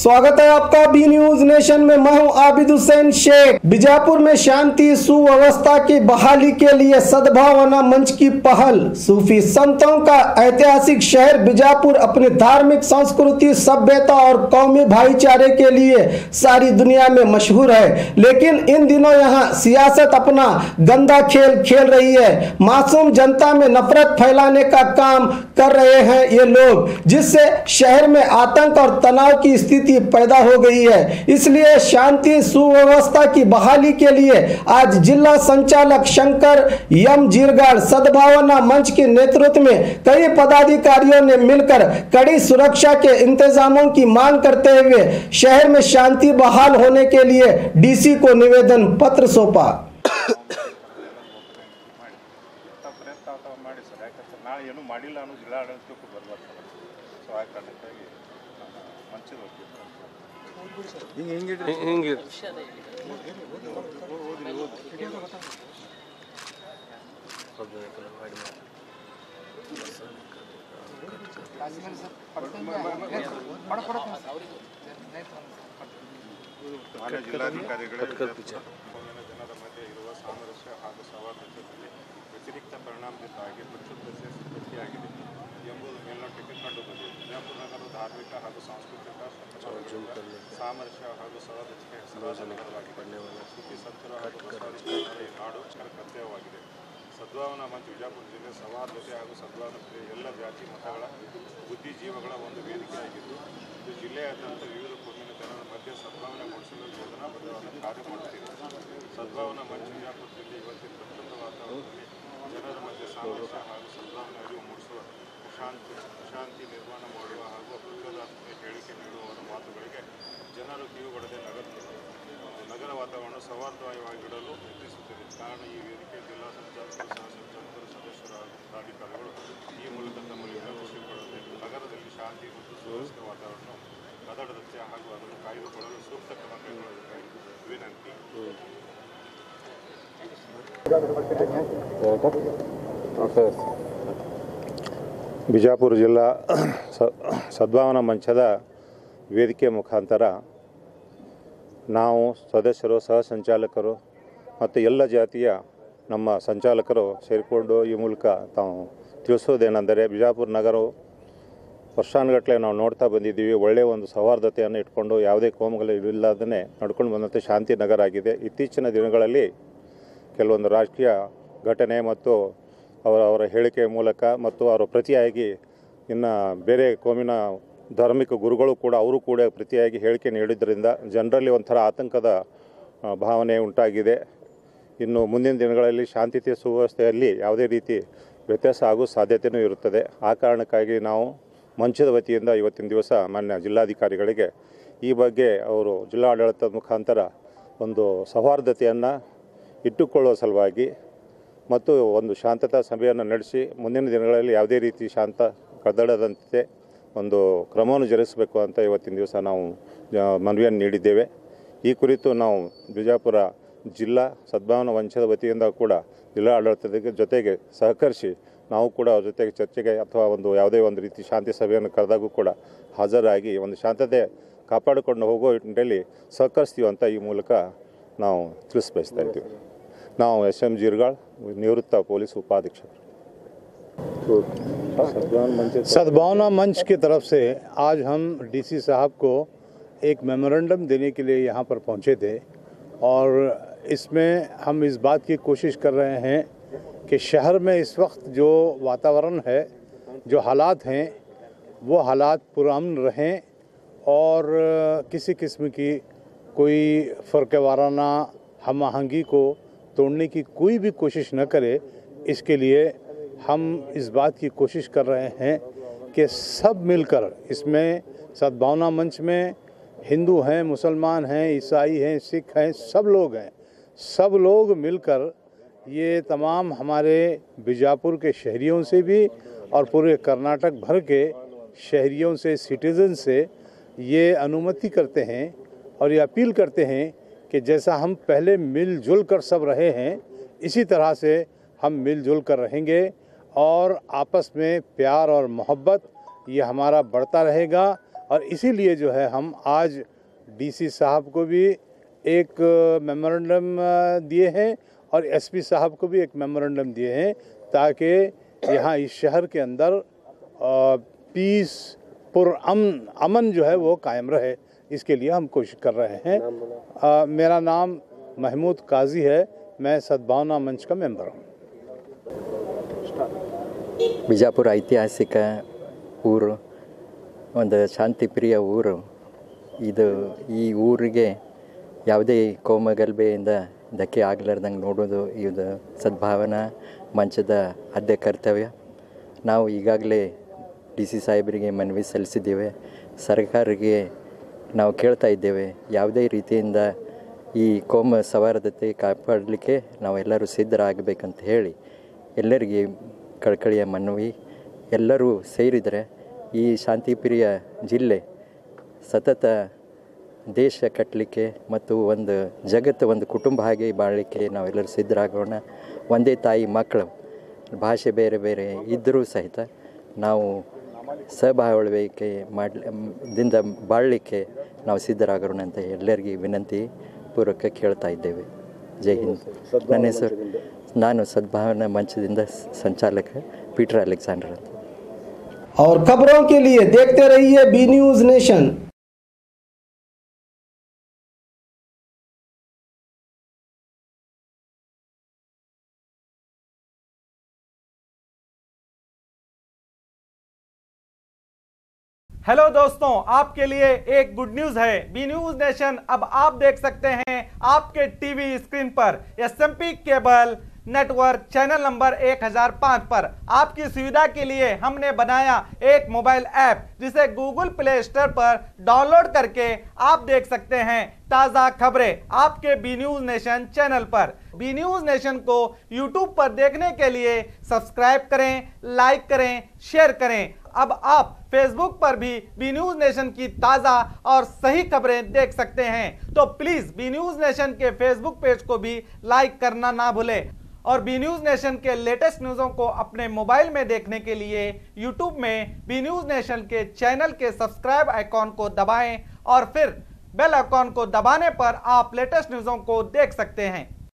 स्वागत है आपका बी न्यूज नेशन में। मैं हूं आबिद हुसैन शेख। बीजापुर में शांति सुव्यवस्था की बहाली के लिए सद्भावना मंच की पहल। सूफी संतों का ऐतिहासिक शहर बीजापुर अपनी धार्मिक संस्कृति, सभ्यता और कौमी भाईचारे के लिए सारी दुनिया में मशहूर है, लेकिन इन दिनों यहाँ सियासत अपना गंदा खेल खेल रही है। मासूम जनता में नफरत फैलाने का काम कर रहे हैं ये लोग, जिससे शहर में आतंक और तनाव की स्थिति पैदा हो गई है। इसलिए शांति सुव्यवस्था की बहाली के लिए आज जिला संचालक शंकर यम जीरगाड़ सद्भावना मंच के नेतृत्व में कई पदाधिकारियों ने मिलकर कड़ी सुरक्षा के इंतजामों की मांग करते हुए शहर में शांति बहाल होने के लिए डीसी को निवेदन पत्र सौंपा। ವ್ಯತಿರಿಕ್ತ ಪರಿಣಾಮದಿಂದಾಗಿ ಪ್ರಕ್ಷುಬ್ಧತೆ ಸೃಷ್ಟಿಯಾಗಿದೆ ಎಂಬುದು ಮೇಲ್ನೋಟಕ್ಕೆ ಕಂಡುಬಂದಿದೆ. ಬಿಜಾಪುರ ನಗರ ಧಾರ್ಮಿಕ ಹಾಗೂ ಸಾಂಸ್ಕೃತಿಕ ಸಾಮರಸ್ಯ ಹಾಗೂ ಸಹೋದರತೆಗೆ ನಗರವಾಗಿದೆ. ಸುದ್ದಿ ಸಂತರು ಹಾಗೂ ಬಸವಾದಿ ನಾಡು ಕರ್ತವ್ಯವಾಗಿದೆ. ಸದ್ಭಾವನಾ ಮಂಚ ಬಿಜಾಪುರ ಜಿಲ್ಲೆ ಸೌಹಾರ್ದತೆ ಹಾಗೂ ಸದ್ಭಾವನತೆ ಎಲ್ಲ ಜಾತಿ ಮತಗಳ ಬುದ್ಧಿಜೀವಗಳ ಒಂದು ವೇದಿಕೆಯಾಗಿದ್ದು, ಇದು ಜಿಲ್ಲೆಯಾದ್ಯಂತ ವಿವಿಧ ಕೋಮಿನ ಜನರ ಮಧ್ಯೆ ಸದ್ಭಾವನೆ ಮೂಡಿಸಲು ಯೋಜನಾಬದ್ಧವಾದ ಕಾರ್ಯ ಮಾಡುತ್ತಿದೆ. ಸದ್ಭಾವನಾ ಮಂಚ ಬಿಜಾಪುರ ಜಿಲ್ಲೆ ಇವತ್ತಿನ ಪ್ರತಿಯೊಂದು ವಾತಾವರಣದಲ್ಲಿ ಜನರ ಮಧ್ಯೆ ಸಾಮರಸ್ಯ ಹಾಗೂ ಸದ್ಭಾವನೆ ಅರಿವು ಮೂಡಿಸುವ, ಶಾಂತಿ ನಿರ್ಮಾಣ ಮಾಡುವ ಹಾಗೂ ಪ್ರಚೋದನಾತ್ಮಕ ಹೇಳಿಕೆ ನೀಡುವವರ ಮಾತುಗಳಿಗೆ ಜನರು ಕಿವಿಗೊಡದೆ ನಗರ ವಾತಾವರಣ ಸೌಹಾರ್ದವಾಗಿಡಲು ಯತ್ನಿಸುತ್ತಿದೆ. ಕಾರಣ ಈ ವೇದಿಕೆ ಜಿಲ್ಲಾ ಸಂಚಾಲಕರು, ಸಹ ಸಂಚಾಲಕರು, ಸದಸ್ಯರು ಹಾಗೂ ಪ್ರಾಧಿಕಾರಗಳು ಈ ಮೂಲಕ ತಮ್ಮಲ್ಲಿ ವಿನಂತಿಸಿಕೊಳ್ಳಬೇಕು. ನಗರದಲ್ಲಿ ಶಾಂತಿ ಮತ್ತು ಸುವ್ಯವಸ್ಥಿತ ವಾತಾವರಣ ಕದಡದಂತೆ ಹಾಗೂ ಅದನ್ನು ಕಾಯ್ದುಕೊಳ್ಳಲು ಸೂಕ್ತ ಕ್ರಮ ಕೈಗೊಳ್ಳಬೇಕಾಗಿ ವಿನಂತಿ. ಬಿಜಾಪುರ ಜಿಲ್ಲಾ ಸದ್ಭಾವನಾ ಮಂಚದ ವೇದಿಕೆ ಮುಖಾಂತರ ನಾವು ಸದಸ್ಯರು, ಸಹ ಸಂಚಾಲಕರು ಮತ್ತು ಎಲ್ಲ ಜಾತಿಯ ನಮ್ಮ ಸಂಚಾಲಕರು ಸೇರಿಕೊಂಡು ಈ ಮೂಲಕ ತಾವು ತಿಳಿಸೋದೇನೆಂದರೆ, ಬಿಜಾಪುರ ನಗರವು ವರ್ಷಾನುಗಟ್ಟಲೆ ನಾವು ನೋಡ್ತಾ ಬಂದಿದ್ದೀವಿ. ಒಳ್ಳೆಯ ಒಂದು ಸೌಹಾರ್ದತೆಯನ್ನು ಇಟ್ಕೊಂಡು ಯಾವುದೇ ಕೋಮುಗಳಿಲ್ಲದೇ ನಡ್ಕೊಂಡು ಬಂದಂಥ ಶಾಂತಿ ನಗರ ಆಗಿದೆ. ಇತ್ತೀಚಿನ ದಿನಗಳಲ್ಲಿ ಕೆಲವೊಂದು ರಾಜಕೀಯ ಘಟನೆ ಮತ್ತು ಅವರ ಹೇಳಿಕೆಯ ಮೂಲಕ ಮತ್ತು ಅವರ ಪ್ರತಿಯಾಗಿ ಇನ್ನು ಬೇರೆ ಕೋಮಿನ ಧಾರ್ಮಿಕ ಗುರುಗಳು ಕೂಡ ಅವರು ಕೂಡ ಪ್ರತಿಯಾಗಿ ಹೇಳಿಕೆ ನೀಡಿದ್ದರಿಂದ ಜನರಲ್ಲಿ ಒಂಥರ ಆತಂಕದ ಭಾವನೆ ಉಂಟಾಗಿದೆ. ಇನ್ನು ಮುಂದಿನ ದಿನಗಳಲ್ಲಿ ಶಾಂತಿ ಸುವ್ಯವಸ್ಥೆಯಲ್ಲಿ ಯಾವುದೇ ರೀತಿ ವ್ಯತ್ಯಾಸ ಆಗೋ ಸಾಧ್ಯತೆಯೂ ಇರುತ್ತದೆ. ಆ ಕಾರಣಕ್ಕಾಗಿ ನಾವು ಮಂಚದ ವತಿಯಿಂದ ಇವತ್ತಿನ ದಿವಸ ಮಾನ್ಯ ಜಿಲ್ಲಾಧಿಕಾರಿಗಳಿಗೆ ಈ ಬಗ್ಗೆ ಅವರು ಜಿಲ್ಲಾಡಳಿತದ ಮುಖಾಂತರ ಒಂದು ಸೌಹಾರ್ದತೆಯನ್ನು ಇಟ್ಟುಕೊಳ್ಳುವ ಸಲುವಾಗಿ ಮತ್ತು ಒಂದು ಶಾಂತತಾ ಸಭೆಯನ್ನು ನಡೆಸಿ ಮುಂದಿನ ದಿನಗಳಲ್ಲಿ ಯಾವುದೇ ರೀತಿ ಶಾಂತ ಕದಡದಂತೆ ಒಂದು ಕ್ರಮವನ್ನು ಜರುಗಿಸಬೇಕು ಅಂತ ಇವತ್ತಿನ ದಿವಸ ನಾವು ಮನವಿಯನ್ನು ನೀಡಿದ್ದೇವೆ. ಈ ಕುರಿತು ನಾವು ಬಿಜಾಪುರ ಜಿಲ್ಲಾ ಸದ್ಭಾವನಾ ಮಂಚದ ವತಿಯಿಂದ ಕೂಡ ಜಿಲ್ಲಾ ಆಡಳಿತದ ಜೊತೆಗೆ ಸಹಕರಿಸಿ ನಾವು ಕೂಡ ಅವ್ರ ಜೊತೆಗೆ ಚರ್ಚೆಗೆ ಅಥವಾ ಒಂದು ಯಾವುದೇ ಒಂದು ರೀತಿ ಶಾಂತಿ ಸಭೆಯನ್ನು ಕರೆದಾಗೂ ಕೂಡ ಹಾಜರಾಗಿ ಒಂದು ಶಾಂತತೆ ಕಾಪಾಡಿಕೊಂಡು ಹೋಗೋ ನಿಟ್ಟಿನಲ್ಲಿ ಸಹಕರಿಸ್ತೀವಿ ಅಂತ ಈ ಮೂಲಕ ನಾವು ತಿಳಿಸ್ಬಯಸ್ತಾ ಇದ್ದೀವಿ. ನಾವು SM जीरगाड़ निवृत्त पुलिस उपाधीक्षक। सद्भावना मंच की तरफ से आज हम DC साहब को एक मेमोरेंडम देने के लिए यहाँ पर पहुँचे थे और इसमें हम इस बात की कोशिश कर रहे हैं कि शहर में इस वक्त जो वातावरण है, जो हालात हैं, वो हालात पुरअमन रहें और किसी किस्म की कोई फ़र्क वाराना हम आहंगी को तोड़ने की कोई भी कोशिश न करे। इसके लिए हम इस बात की कोशिश कर रहे हैं कि सब मिलकर इसमें सद्भावना मंच में हिंदू हैं, मुसलमान हैं, ईसाई हैं, सिख हैं, सब लोग मिलकर ये तमाम हमारे बीजापुर के शहरियों से भी और पूरे कर्नाटक भर के शहरियों से, सिटीज़न से ये अनुमति करते हैं और ये अपील करते हैं कि जैसा हम पहले मिलजुल कर सब रहे हैं, इसी तरह से हम मिलजुल कर रहेंगे और आपस में प्यार और मोहब्बत ये हमारा बढ़ता रहेगा और इसीलिए जो है हम आज डीसी साहब को भी एक मेमोरेंडम दिए हैं और एसपी साहब को भी एक मेमोरेंडम दिए हैं, ताकि यहाँ इस शहर के अंदर पीस अमन जो है वो कायम रहे। इसके लिए हम कोशिश कर रहे हैं। मेरा नाम महमूद काजी है, मैं सद्भावना मंच का मेंबर हूँ। ಬಿಜಾಪುರ ಐತಿಹಾಸಿಕ ಊರು, ಒಂದು ಶಾಂತಿಪ್ರಿಯ ಊರು. ಈ ಊರಿಗೆ ಯಾವುದೇ ಕೋಮಗಲಭೆಯಿಂದ ಧಕ್ಕೆ ಆಗಲಾರ್ದಂಗೆ ನೋಡೋದು ಇದು ಸದ್ಭಾವನಾ ಮಂಚದ ಆದ್ಯ ಕರ್ತವ್ಯ. ನಾವು ಈಗಾಗಲೇ ಡಿ ಸಿ ಸಾಹೇಬರಿಗೆ ಮನವಿ ಸಲ್ಲಿಸಿದ್ದೇವೆ. ಸರ್ಕಾರಕ್ಕೆ ನಾವು ಕೇಳ್ತಾ ಇದ್ದೇವೆ, ಯಾವುದೇ ರೀತಿಯಿಂದ ಈ ಕೋಮ ಸೌಹಾರ್ದತೆ ಕಾಪಾಡಲಿಕ್ಕೆ ನಾವೆಲ್ಲರೂ ಸಿದ್ಧರಾಗಬೇಕಂತ ಹೇಳಿ ಎಲ್ಲರಿಗೆ ಕಳಕಳಿಯ ಮನವಿ. ಎಲ್ಲರೂ ಸೇರಿದರೆ ಈ ಶಾಂತಿಪ್ರಿಯ ಜಿಲ್ಲೆ ಸತತ ದೇಶ ಕಟ್ಟಲಿಕ್ಕೆ ಮತ್ತು ಒಂದು ಜಗತ್ತು ಒಂದು ಕುಟುಂಬ ಹಾಗೆ ಬಾಳಲಿಕ್ಕೆ ನಾವೆಲ್ಲರೂ ಸಿದ್ಧರಾಗೋಣ. ಒಂದೇ ತಾಯಿ ಮಕ್ಕಳು, ಭಾಷೆ ಬೇರೆ ಬೇರೆ ಇದ್ದರೂ ಸಹಿತ ನಾವು ಸಹಬಾಳ್ವಿಕೆ ದಿಂದ ಬಾಳಲಿಕ್ಕೆ ನಾವು ಸಿದ್ಧರಾಗೋಣ ಅಂತ ಎಲ್ಲರಿಗೂ ವಿನಂತಿ ಪೂರ್ವಕ ಕೇಳ್ತಾ ಇದ್ದೇವೆ. ಜೈ ಹಿಂದ್. ನನ್ನ ಹೆಸರು, ನಾನು ಸದ್ಭಾವನಾ ಮಂಚದಿಂದ ಸಂಚಾಲಕ ಪೀಟರ್ ಅಲೆಕ್ಸಾಂಡರ್ ಅಂತ. और खबरों के लिए देखते रहिए बी न्यूज नेशन। हेलो दोस्तों, आपके लिए एक गुड न्यूज है। बी न्यूज नेशन अब आप देख सकते हैं आपके टीवी स्क्रीन पर SMP cable network channel number 1005 पर। आपकी सुविधा के लिए हमने बनाया एक मोबाइल ऐप, जिसे गूगल प्ले स्टोर पर डाउनलोड करके आप देख सकते हैं ताज़ा खबरें आपके बी न्यूज नेशन चैनल पर। बी न्यूज नेशन को यूट्यूब पर देखने के लिए सब्सक्राइब करें, लाइक करें, शेयर करें। अब आप फेसबुक पर भी बी न्यूज नेशन की ताज़ा और सही खबरें देख सकते हैं। तो प्लीज़ बी न्यूज नेशन के फेसबुक पेज को भी लाइक करना ना भूलें। और बी न्यूज नेशन के लेटेस्ट न्यूज़ों को अपने मोबाइल में देखने के लिए यूट्यूब में बी न्यूज नेशन के चैनल के सब्सक्राइब आइकॉन को दबाएं और फिर बेल आइकॉन को दबाने पर आप लेटेस्ट न्यूज़ों को देख सकते हैं।